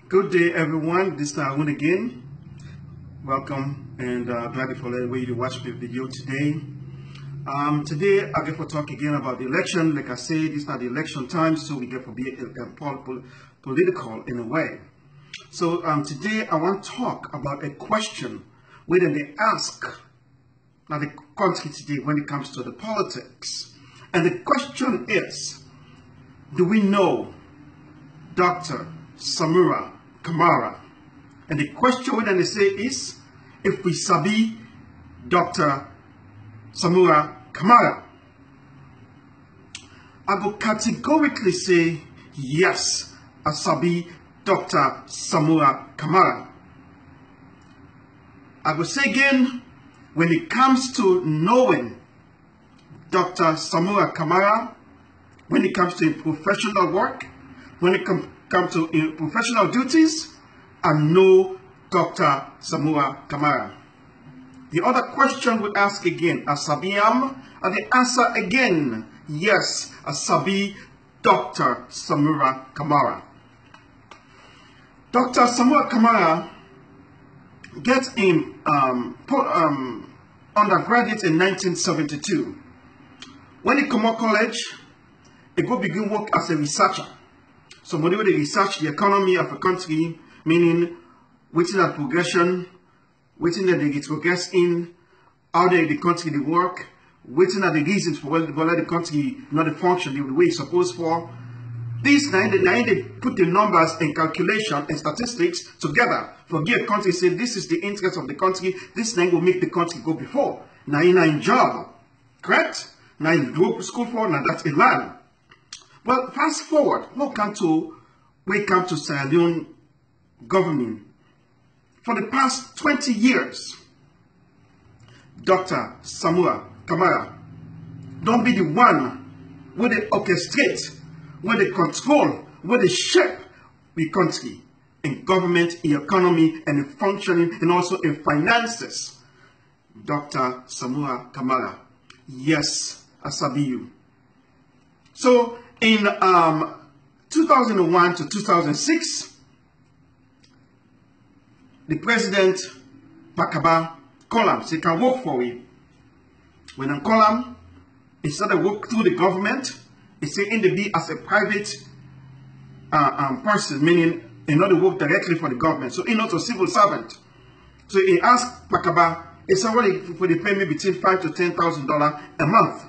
Good day, everyone. This is Arun again. Welcome and glad for the way you watch the video today. Today, I get to talk again about the election. Like I said, it's not the election time, so we get to be political in a way. So today, I want to talk about a question where they ask now the country today when it comes to the politics. And the question is, do we know Dr. Samura Kamara? And the question when they say is, if we sabi Dr. Samura Kamara, I will categorically say yes, I sabi Dr. Samura Kamara. I will say again, when it comes to knowing Dr. Samura Kamara, when it comes to professional work, when it comes to professional duties, I know Dr. Samura Kamara. The other question we ask again, Asabiam, and the answer again, yes, Asabi Dr. Samura Kamara. Dr. Samura Kamara gets in undergraduate in 1972. When he come out college, he go begin work as a researcher. Somebody where they research the economy of a country, meaning waiting at progression, waiting that they get progress in, how the country they work, waiting at the reasons for whether the country not function the way it's supposed for. These now they put the numbers and calculation and statistics together for give a country say this is the interest of the country, this thing will make the country go before. Now in job, correct? Now in go to school for, now that's a land. Well, fast forward, we come to Sierra Leone government. For the past 20 years, Dr. Samura Kamara don't be the one where they orchestrate, where they control, where they shape the country in government, in economy, and in functioning, and also in finances. Dr. Samura Kamara, yes, I sabi you. So, in 2001 to 2006, the president, Pakaba, call him, so he can work for him. When I call him, he started work through the government. He said in the be as a private person, meaning he not work directly for the government. So he not a civil servant. So he asked Pakaba, he said, well, they pay me between $5,000 to $10,000 a month.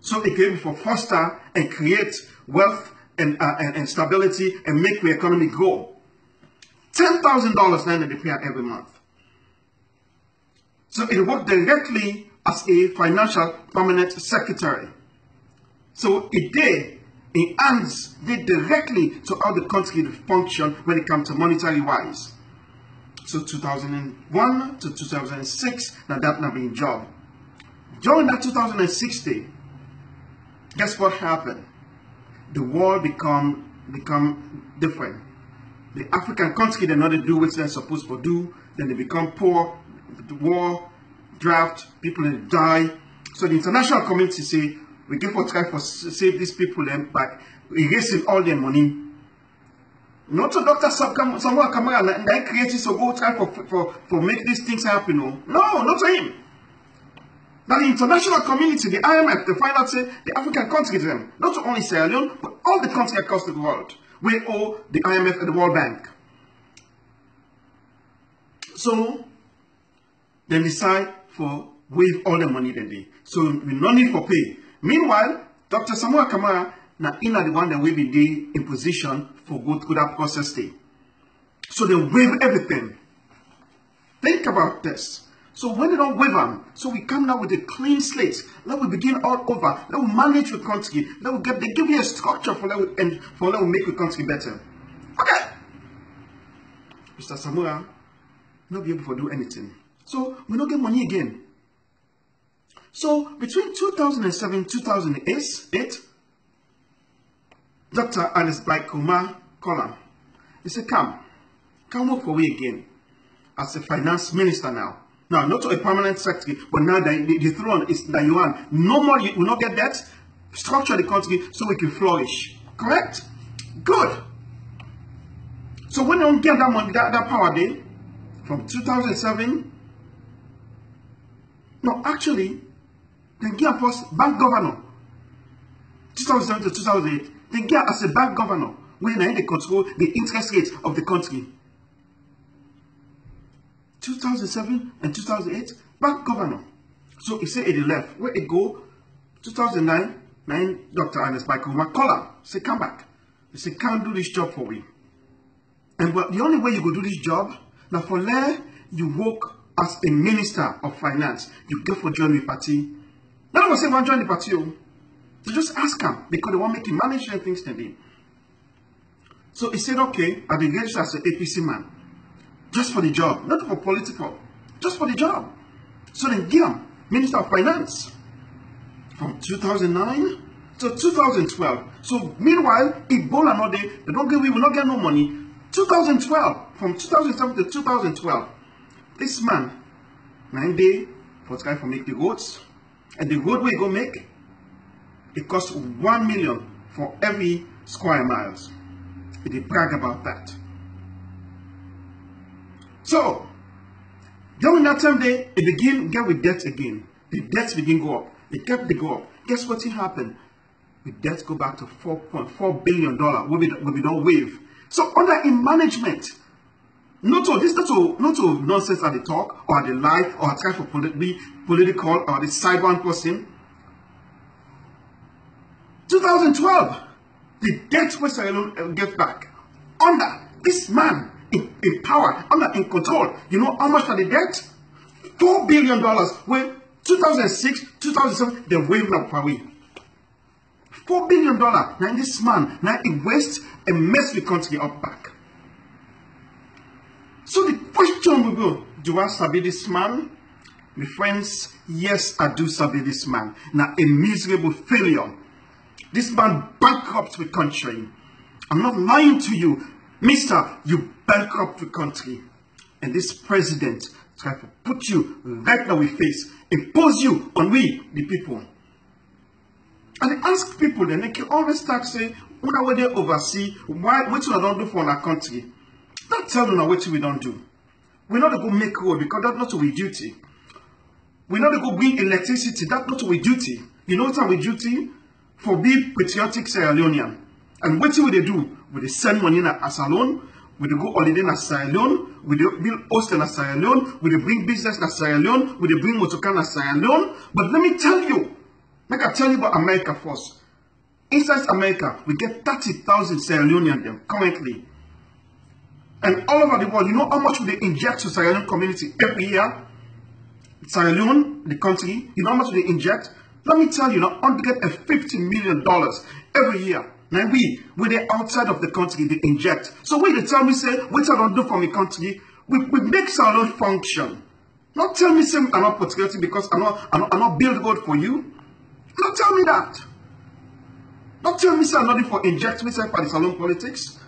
So it came for foster and create wealth and stability and make the economy grow. $10,000 then they pay every month. So it worked directly as a financial permanent secretary. So it did directly to how the country function when it comes to monetary wise. So 2001 to 2006, now that not being job. During that 2016, guess what happened? The world become different. The African country, they not do what they're supposed to do. Then they become poor. The war, drought, people die. So the international community say, we give for try for save these people by erasing all their money. Not to Dr. Samura Kamara and then creating so go try for make these things happen. No, not to him. Now the international community, the IMF, they find out say the African countries, them, not only Sierra Leone, but all the countries across the world, we owe the IMF and the World Bank. So they decide for waive all the money that they. So we no need for pay. Meanwhile, Dr. Samura Kamara now in the one that will be in position for go through that process day. So they waive everything. Think about this. So when they don't waive them, so we come now with a clean slate. Let we begin all over. Let we manage the country. They give you a structure for let we make the country better. Okay. Mr. Samura not be able to do anything. So we don't get money again. So between 2007 and 2008, Dr. Alice Black Kumar called him. He said, come work for me again as a finance minister now. Now, not a permanent secretary, but now the throne is that you want. No more, you will not get that. Structure the country so we can flourish. Correct? Good. when they don't get that money, that power there, from 2007, no, actually, they get us bank governor. 2007 to 2008, they get as a bank governor when they control the interest rate of the country. 2007 and 2008, bank governor. So he said at the left, where it go, 2009, Dr. Ernest Michael McCullough say come back. He say can't do this job for me. And but the only way you go do this job, now for there you work as a minister of finance. You go for join the party. None of us say want join the party. So just ask him because they want to make him manage their things today. So he said, okay, I'll be registered as an APC man. Just for the job, not for political, just for the job. So then give him Minister of Finance from 2009 to 2012. So meanwhile, Ebola not there, they don't get, we will not get no money. 2012, from 2007 to 2012, this man, 9 days for trying to make the roads, and the road we go make, it costs 1 million for every square miles. They brag about that. So, during that time, they begin get with debt again. The debts begin go up. They kept the go up. Guess what happened? The debts go back to $4.4 billion. Will be not wave. So under in management, not to nonsense at the talk or at the lie or at try for political or the sideline person. 2012, the debt was get back under this man. In power, in control. You know how much are the debt? $4 billion. When 2006, 2007, they waved up away. $4 billion. Now this man, now he wastes and mess the country up back. So the question will go, do I sabi this man? My friends, yes, I do sabi this man. Now a miserable failure. This man bankrupt the country. I'm not lying to you. Mister, you bankrupt the country. And this president try to put you right now with face, impose you on we, the people. And they ask people, then they can always start saying, what they oversee, what we don't do for our country. Don't tell them what we don't do. We're not going to go make road because that's not our duty. We're not going to go bring electricity, that's not our duty. You know what our duty? For being patriotic Sierra Leonean. And what will they do? Will they send money as a loan? Will they go holiday in Sierra Leone? Will they build hostel in Sierra Leone? Will they bring business in Sierra Leone? Will they bring motorcar in Sierra Leone? But let me tell you, like I tell you about America first. Inside America, we get 30,000 Sierra Leoneans currently. And all over the world, you know how much they inject to Sierra Leone community every year? Sierra Leone, the country, you know how much they inject? Let me tell you, now, $150 million every year. Now when they're outside of the country, they inject. So when they tell me, say, what I don't do for my country, we make Sierra Leone function. Not tell me, say, I'm not patriotic because I'm not build road for you. Not tell me that. Not tell me, say, I'm not for inject myself for the Sierra Leone politics.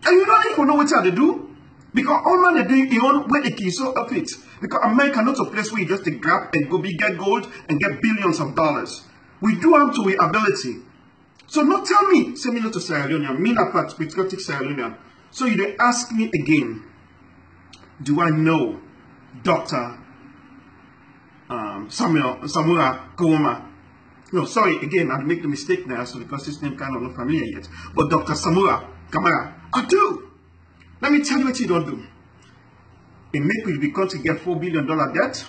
And you don't even know what they do. Because all man they doing your own way they can so up it. Because America not a place where you just grab and go get gold and get billions of dollars. We do have to our ability. So not tell me, send me not to Sierra Leone, I mean not patriotic Sierra Leone. So you they ask me again, do I know Dr. Samura Kawoma? No, sorry, again, I make the mistake now, so because his name kind of not familiar yet. But Dr. Samura Kamara, I do. Let me tell you what you don't do. It make the country get $4 billion debt.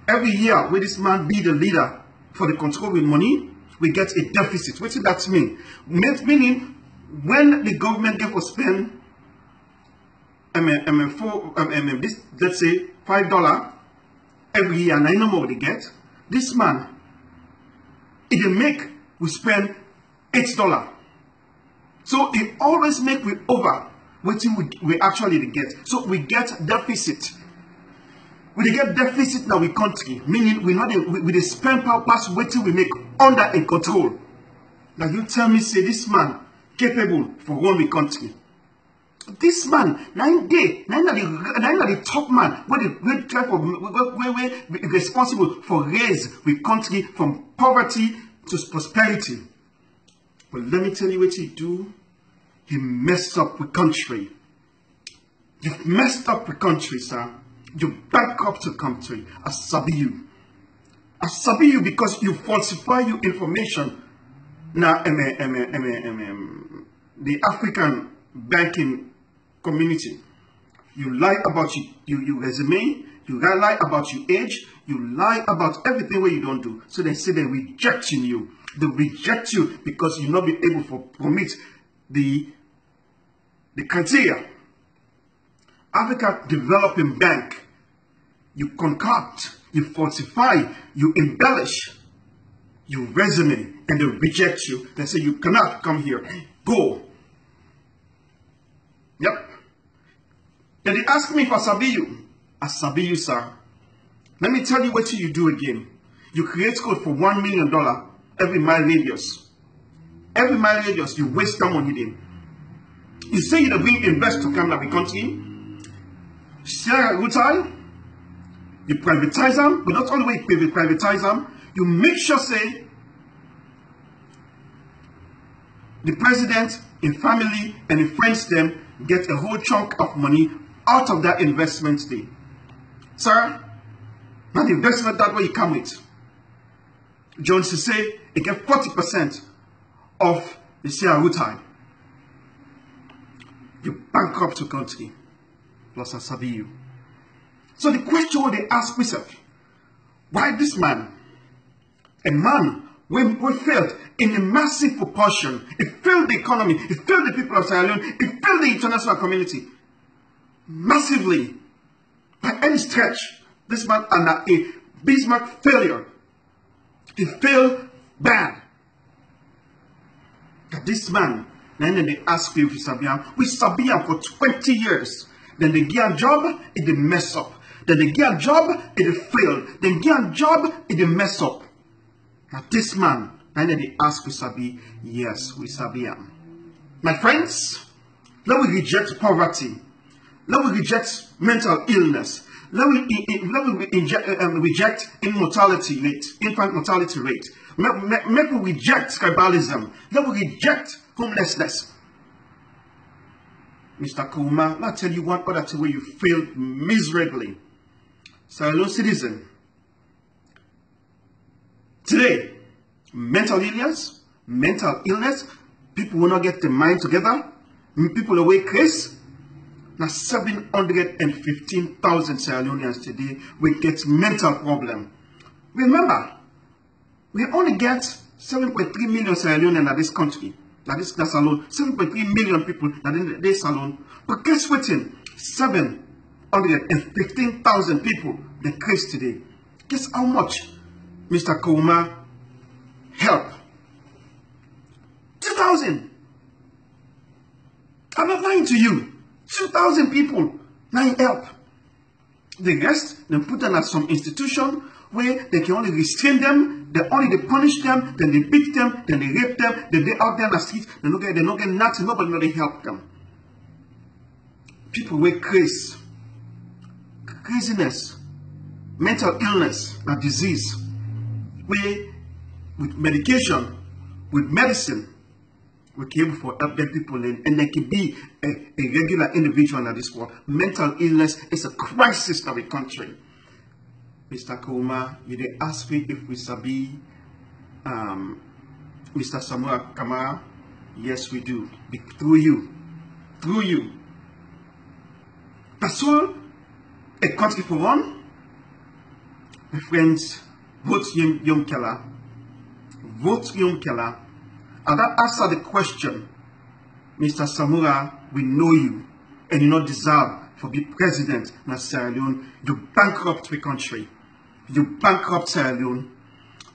Every year, when this man be the leader for the control with money, we get a deficit. What does that mean? Meaning, when the government get to spend this, let's say $5 every year, and I know more they get, this man, we spend $8. So it always make we over what we actually get. So we get deficit. We get deficit now in country, meaning we spend past what we make under in control. Now you tell me, say this man capable for run the country. This man, the top man, we responsible for raise the country from poverty to prosperity. But let me tell you what he do. He messed up the country. You've messed up the country, sir. You bankrupt the country. I sabi you. I sabi you because you falsify your information. Now, the African banking community. You lie about your resume. You lie about your age. You lie about everything where you don't do. So they say they're rejecting you. They reject you because you'll not be able to meet the criteria. Africa Development Bank, you concoct, you falsify, you embellish your resume, and they reject you. They say you cannot come here. Go. Yep. Then they ask me if I sabi you. I sabi you, sir. Let me tell you what you do again. You create code for $1 million every mile radius. Every mile radius, you waste time on it. You say you bring invest to come to the country. Share retail, you privatize them, but not only you privatize them, you make sure say the president, in family, and in friends them get a whole chunk of money out of that investment day. Sir, now the investment that way you come with. Jones to say it get 40% of the share retail. You bankrupt the country. Plus I sabi you. So the question what they ask myself, why this man, a man we failed in a massive proportion, it failed the economy, it failed the people of Sierra Leone, it failed the international community, massively, by any stretch, this man under a Bismarck failure, he failed bad. That this man, and then they ask you if we sabi him for 20 years. Then they get a job, it they mess up. Then they get a job, it they fail. Then get a job, it they mess up. Now this man, and then they ask we sabi, yes, we sabi him. My friends, let we reject poverty. Let we reject mental illness. Let we reject immortality rate, infant mortality rate. Let we reject tribalism. Let we reject homelessness. Mr. Kouma, I'll tell you one other thing where you failed miserably. Sierra Leone citizen. Today, mental illness, people will not get their mind together. People away crazy. Now 715,000 Sierra Leoneans today will get mental problem. Remember, we only get 7.3 million Sierra Leoneans in this country. That's alone 7.3 million people in this alone. But guess what? 715,000 people they crazy today. Guess how much Mr. Kouma help? 2,000. I'm not lying to you. 2,000 people now help. The rest, they put them at some institution where they can only restrain them, they punish them, then they beat them, then they rape them, then they out there in the streets, they don't get nothing, nobody really help them. People with craziness, mental illness, and disease, where with medication, with medicine, we can able to help them people and they can be a regular individual in this world. Mental illness is a crisis in our country. Mr. Kouma, you did ask me if we sabi Mr. Samura Kamara. Yes, we do. Through you. That's all a country for one. My friends, vote Yom Keller. Vote Yom Keller. And that answer the question, Mr. Samura, we know you and you not deserve to be president in Sierra Leone. You bankrupt the country. You bankrupt Sierra Leone.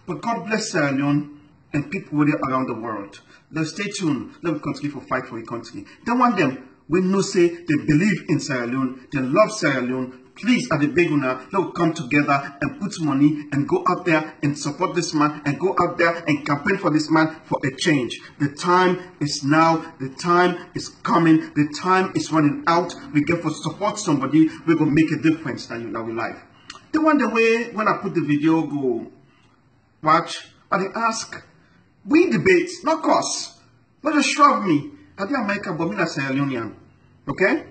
But God bless Sierra Leone and people with it around the world. Let's stay tuned. Let me continue to fight for the country. Don't want them. We know say they believe in Sierra Leone. They love Sierra Leone. Please, at the Beguna, let's come together and put money and go out there and support this man and go out there and campaign for this man for a change. The time is now. The time is coming. The time is running out. We get to support somebody. We're going to make a difference in our life. The one the way when I put the video, go watch, but they ask, we debate, not cause, not just shrug me. I did America, but me not Sierra Leonean. Okay?